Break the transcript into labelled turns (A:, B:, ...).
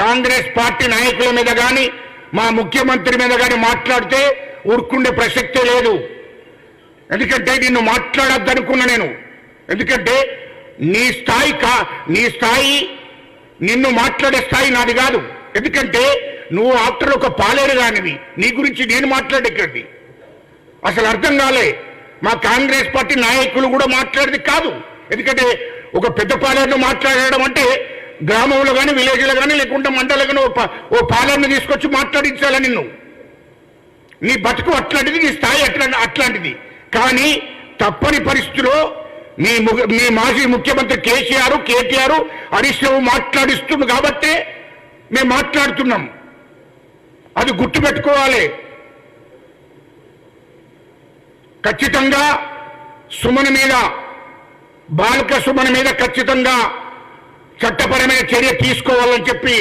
A: Congress party నాయకుల మీద కానీ మా ముఖ్యమంత్రి మీద కానీ మాట్లాడితే ఊరుకుండే ప్రసక్తే లేదు. ఎందుకంటే నిన్ను మాట్లాడొద్దనుకున్నా నేను. ఎందుకంటే నీ స్థాయి నిన్ను మాట్లాడే స్థాయి నాది కాదు. ఎందుకంటే నువ్వు ఆఫ్టర్ ఒక పాలేరు కానివి, నీ గురించి నేను మాట్లాడేకండి అసలు అర్థం కాలే. మా కాంగ్రెస్ పార్టీ నాయకులు కూడా మాట్లాడేది కాదు. ఎందుకంటే ఒక పెద్ద పాలేరును మాట్లాడడం అంటే గ్రామంలో కానీ విలేజ్లో కానీ లేకుంటే మండలంలో కానీ ఓ పాలనను తీసుకొచ్చి మాట్లాడించాలి నిన్ను. నీ బతుకు అట్లాంటిది, నీ స్థాయి అట్లాంటిది. కానీ తప్పని పరిస్థితిలో మీ మాజీ ముఖ్యమంత్రి కేటీఆర్ హరీష్ రావు మాట్లాడిస్తుంది కాబట్టే మేము మాట్లాడుతున్నాం. అది గుర్తుపెట్టుకోవాలి. ఖచ్చితంగా సుమన్ మీద, బాలక సుమన్ మీద ఖచ్చితంగా చట్టపరమైన చర్య తీసుకోవాలని చెప్పి